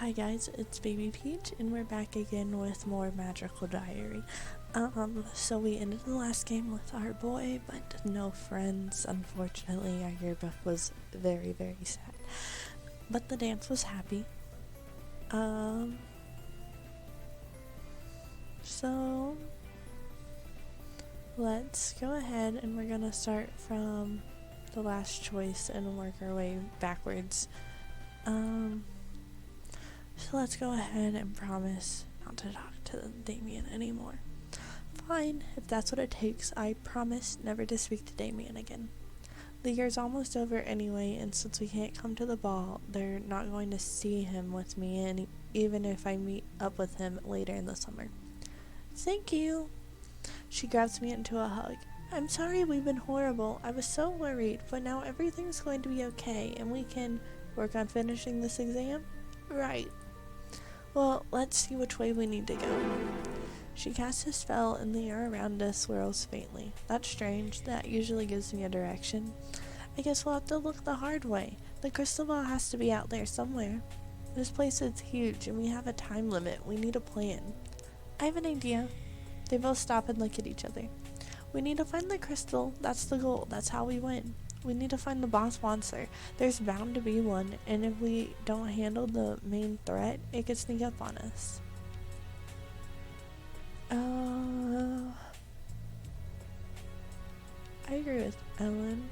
Hi guys, it's Baby Peach and we're back again with more Magical Diary. So we ended the last game with our boy, but no friends. Unfortunately, our yearbook was very, very sad. But the dance was happy. So let's go ahead and we're gonna start from the last choice and work our way backwards. So let's go ahead and promise not to talk to Damien anymore. Fine, if that's what it takes, I promise never to speak to Damien again. The year's almost over anyway, and since we can't come to the ball, they're not going to see him with me, and even if I meet up with him later in the summer. Thank you! She grabs me into a hug. I'm sorry we've been horrible. I was so worried, but now everything's going to be okay, and we can work on finishing this exam? Right. Well, let's see which way we need to go. She casts a spell and the air around us swirls faintly. That's strange. That usually gives me a direction. I guess we'll have to look the hard way. The crystal ball has to be out there somewhere. This place is huge and we have a time limit. We need a plan. I have an idea. They both stop and look at each other. We need to find the crystal. That's the goal. That's how we win. We need to find the boss monster. There's bound to be one, and if we don't handle the main threat, it could sneak up on us. I agree with Ellen,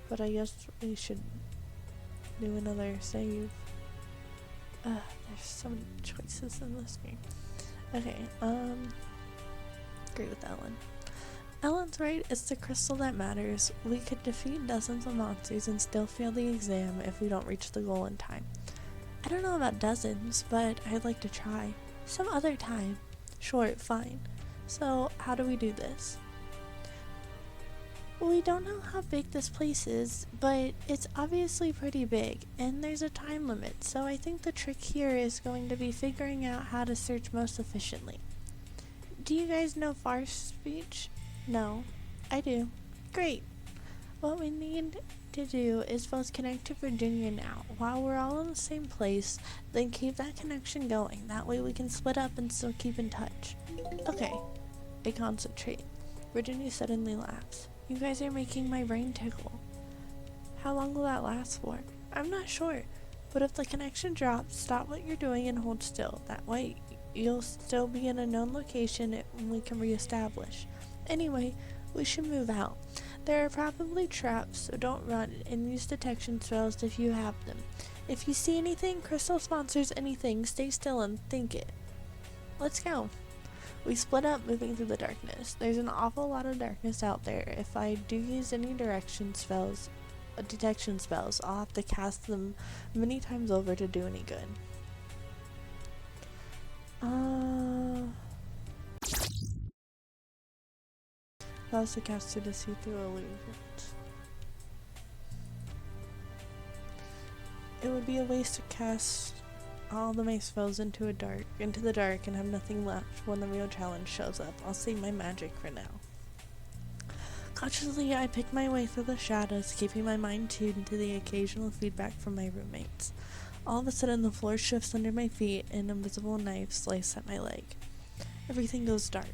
but I guess we should do another save. There's so many choices in this game. Okay, agree with Ellen. Ellen's right, it's the crystal that matters. We could defeat dozens of monsters and still fail the exam if we don't reach the goal in time. I don't know about dozens, but I'd like to try. Some other time. Sure, fine. So, how do we do this? We don't know how big this place is, but it's obviously pretty big, and there's a time limit, so I think the trick here is going to be figuring out how to search most efficiently. Do you guys know Farce speech? No, I do. Great. What we need to do is both connect to Virginia now, while we're all in the same place, then keep that connection going. That way we can split up and still keep in touch. Okay. I concentrate. Virginia suddenly laughs. You guys are making my brain tickle. How long will that last for? I'm not sure, but if the connection drops, stop what you're doing and hold still. That way you'll still be in a known location and we can reestablish. Anyway, we should move out. There are probably traps, so don't run, and use detection spells if you have them. If you see anything, Crystal sponsors anything, stay still and think it. Let's go. We split up, moving through the darkness. There's an awful lot of darkness out there. If I do use any detection spells, I'll have to cast them many times over to do any good. Allows the caster to see through illusions. It would be a waste to cast all the my spells into the dark and have nothing left when the real challenge shows up. I'll save my magic for now. Cautiously, I pick my way through the shadows, keeping my mind tuned to the occasional feedback from my roommates. All of a sudden, the floor shifts under my feet and an invisible knife slices at my leg. Everything goes dark.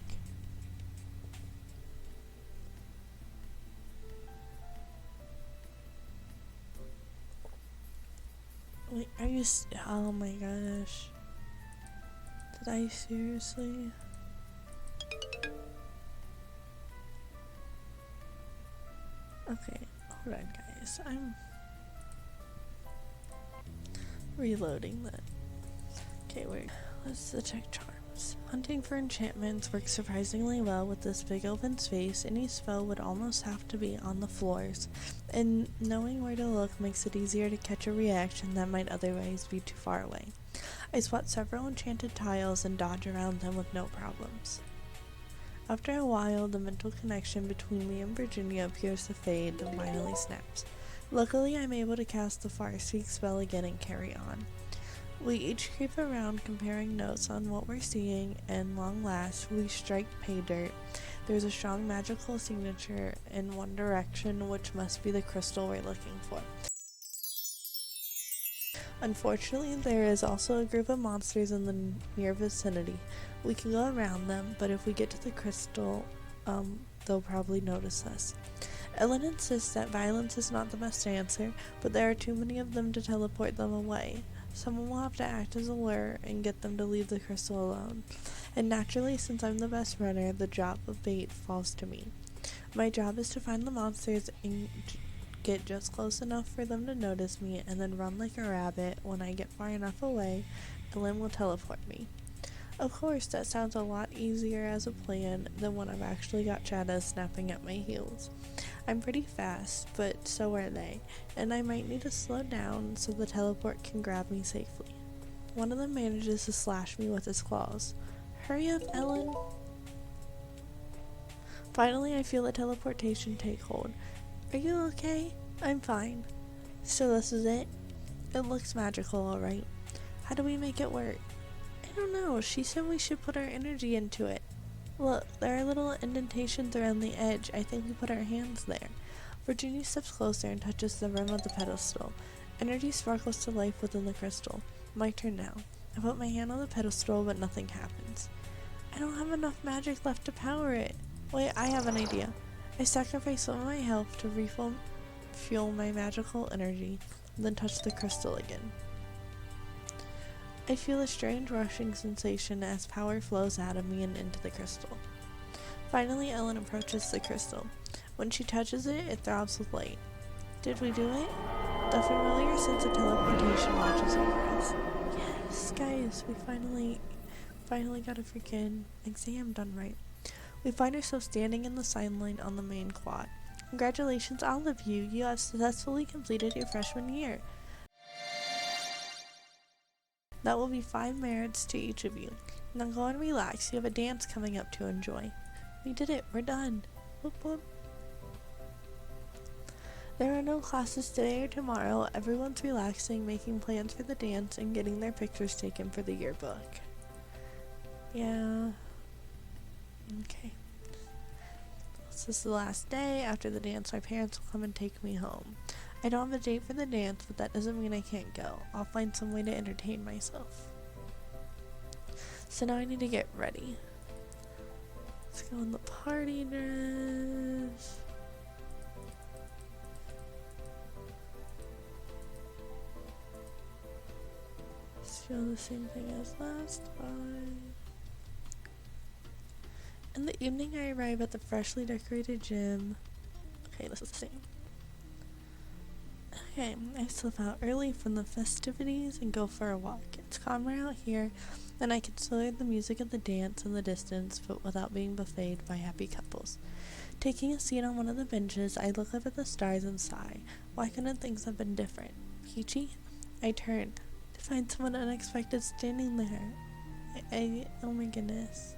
Wait, are you oh my gosh. Did I seriously? Okay, hold on guys. I'm reloading that. Okay, let's check charms. Hunting for enchantments works surprisingly well with this big open space. Any spell would almost have to be on the floors, and knowing where to look makes it easier to catch a reaction that might otherwise be too far away. I spot several enchanted tiles and dodge around them with no problems. After a while, the mental connection between me and Virginia appears to fade and finally snaps. Luckily, I'm able to cast the Farspeak spell again and carry on. We each creep around comparing notes on what we're seeing, and long last, we strike pay dirt. There's a strong magical signature in one direction, which must be the crystal we're looking for. Unfortunately, there is also a group of monsters in the near vicinity. We can go around them, but if we get to the crystal, they'll probably notice us. Ellen insists that violence is not the best answer, but there are too many of them to teleport them away. Someone will have to act as a lure and get them to leave the crystal alone. And naturally, since I'm the best runner, the job of bait falls to me. My job is to find the monsters and get just close enough for them to notice me, and then run like a rabbit. When I get far enough away, Ellen will teleport me. Of course, that sounds a lot easier as a plan than when I've actually got Shadow snapping at my heels. I'm pretty fast, but so are they, and I might need to slow down so the teleport can grab me safely. One of them manages to slash me with his claws. Hurry up, Ellen! Finally, I feel the teleportation take hold. Are you okay? I'm fine. So this is it? It looks magical, alright. How do we make it work? I don't know. She said we should put our energy into it. Look, there are little indentations around the edge. I think we put our hands there. Virginia steps closer and touches the rim of the pedestal. Energy sparkles to life within the crystal. My turn now. I put my hand on the pedestal, but nothing happens. I don't have enough magic left to power it. Wait, I have an idea. I sacrifice some of my health to refuel my magical energy, then touch the crystal again. I feel a strange rushing sensation as power flows out of me and into the crystal. Finally, Ellen approaches the crystal. When she touches it, it throbs with light. Did we do it? The familiar sense of teleportation watches over us. Yes, guys, we finally got a freaking exam done right. We find ourselves standing in the sign line on the main quad. Congratulations, all of you. You have successfully completed your freshman year. That will be 5 merits to each of you. Now go and relax. You have a dance coming up to enjoy. We did it. We're done. Whoop whoop. There are no classes today or tomorrow. Everyone's relaxing, making plans for the dance, and getting their pictures taken for the yearbook. Yeah. Okay. This is the last day. After the dance, my parents will come and take me home. I don't have a date for the dance, but that doesn't mean I can't go. I'll find some way to entertain myself. So now I need to get ready. Let's go in the party dress. Still the same thing as last time. In the evening, I arrive at the freshly decorated gym. Okay, this is the same. Okay, I slip out early from the festivities and go for a walk. It's calmer out here, and I can still hear the music of the dance in the distance, but without being buffeted by happy couples. Taking a seat on one of the benches, I look up at the stars and sigh. Why couldn't things have been different? Peachy? I turned to find someone unexpected standing there. Oh my goodness.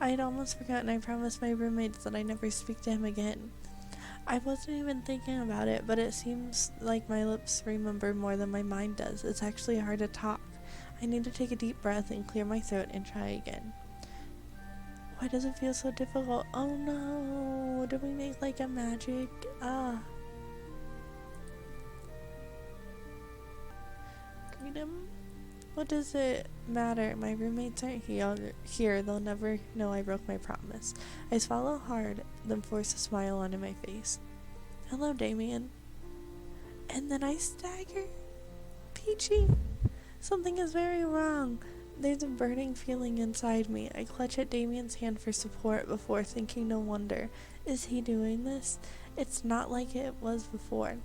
I had almost forgotten I promised my roommates that I'd never speak to him again. I wasn't even thinking about it, but it seems like my lips remember more than my mind does. It's actually hard to talk. I need to take a deep breath and clear my throat and try again. Why does it feel so difficult? Oh no! Did we make like a magic? Freedom? What does it matter? My roommates aren't here. They'll never know I broke my promise. I swallow hard, then force a smile onto my face. Hello, Damien. And then I stagger. Peachy! Something is very wrong. There's a burning feeling inside me. I clutch at Damien's hand for support before thinking, no wonder. Is he doing this? It's not like it was before.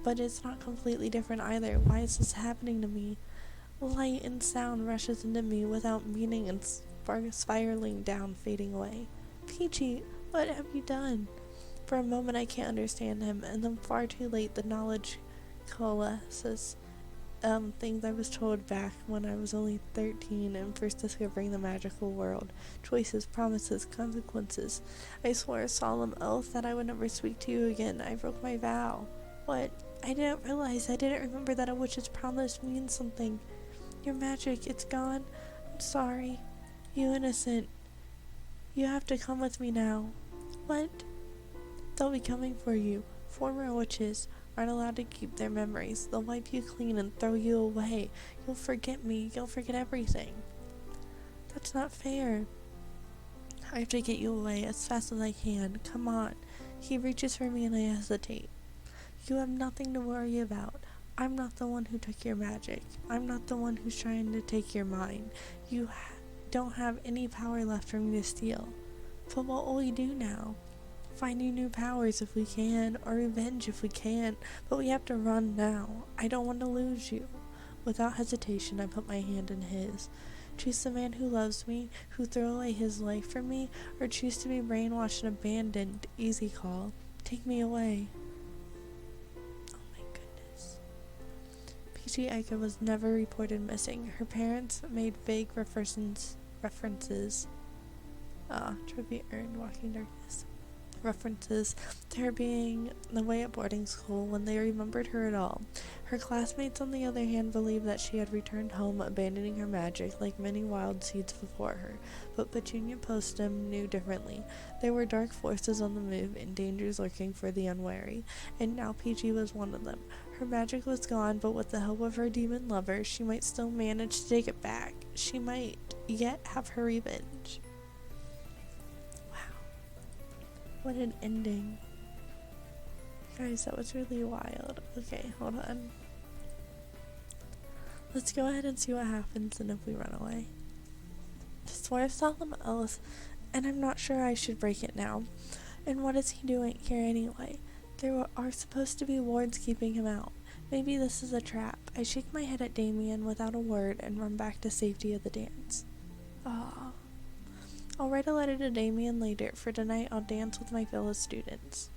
But it's not completely different either. Why is this happening to me? Light and sound rushes into me without meaning and spiraling down, fading away. Peachy, what have you done? For a moment I can't understand him, and then far too late the knowledge coalesces. Things I was told back when I was only 13 and first discovering the magical world. Choices, promises, consequences. I swore a solemn oath that I would never speak to you again. I broke my vow. What? I didn't remember that a witch's promise means something. Your magic, it's gone. I'm sorry. You innocent. You have to come with me now. What? They'll be coming for you. Former witches. aren't allowed to keep their memories. They'll wipe you clean and throw you away. You'll forget me. You'll forget everything. That's not fair. I have to get you away as fast as I can. Come on. He reaches for me and I hesitate. You have nothing to worry about. I'm not the one who took your magic. I'm not the one who's trying to take your mind. You don't have any power left for me to steal. But what will we do now? Finding new powers if we can, or revenge if we can, but we have to run now. I don't want to lose you. Without hesitation, I put my hand in his. Choose the man who loves me, who threw away his life for me, or choose to be brainwashed and abandoned. Easy call. Take me away. Oh my goodness. Peachy Aika was never reported missing. Her parents made vague references. Tribute earned Walking Darkness. References to her being away at boarding school when they remembered her at all. Her classmates, on the other hand, believed that she had returned home, abandoning her magic like many wild seeds before her. But Petunia Postum knew differently. There were dark forces on the move and dangers lurking for the unwary, and now Peachy was one of them. Her magic was gone, but with the help of her demon lover, she might still manage to take it back. She might yet have her revenge. What an ending. Guys, that was really wild. Okay, hold on. Let's go ahead and see what happens and if we run away. Swear solemn oath, and I'm not sure I should break it now. And what is he doing here anyway? There are supposed to be wards keeping him out. Maybe this is a trap. I shake my head at Damien without a word and run back to safety of the dance. Ah. I'll write a letter to Damien later. For tonight, I'll dance with my fellow students.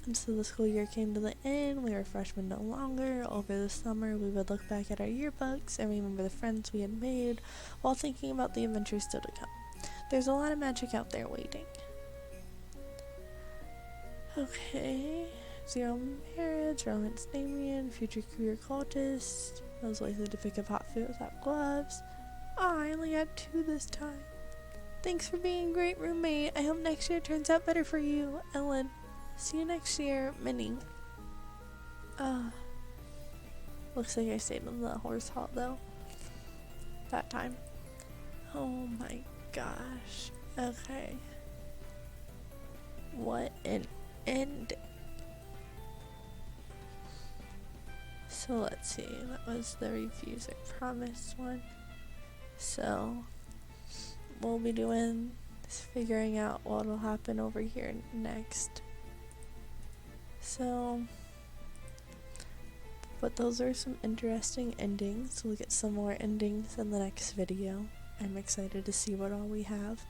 And so the school year came to the end. We were freshmen no longer. Over the summer, we would look back at our yearbooks and remember the friends we had made while thinking about the adventures still to come. There's a lot of magic out there waiting. Okay. Zero marriage, romance Damien, future career cultist, most likely to pick up hot food without gloves. I only got 2 this time. Thanks for being a great roommate. I hope next year turns out better for you, Ellen. See you next year, Minnie. Looks like I stayed in the horse hall though. That time. Oh my gosh. Okay. What an end. So let's see. That was the Refuse I Promised one. So we'll be doing this, figuring out what will happen over here next. So, but those are some interesting endings. We'll get some more endings in the next video. I'm excited to see what all we have.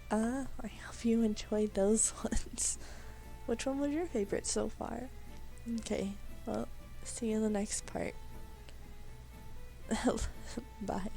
I hope you enjoyed those ones. Which one was your favorite so far? Okay, well, see you in the next part. Bye.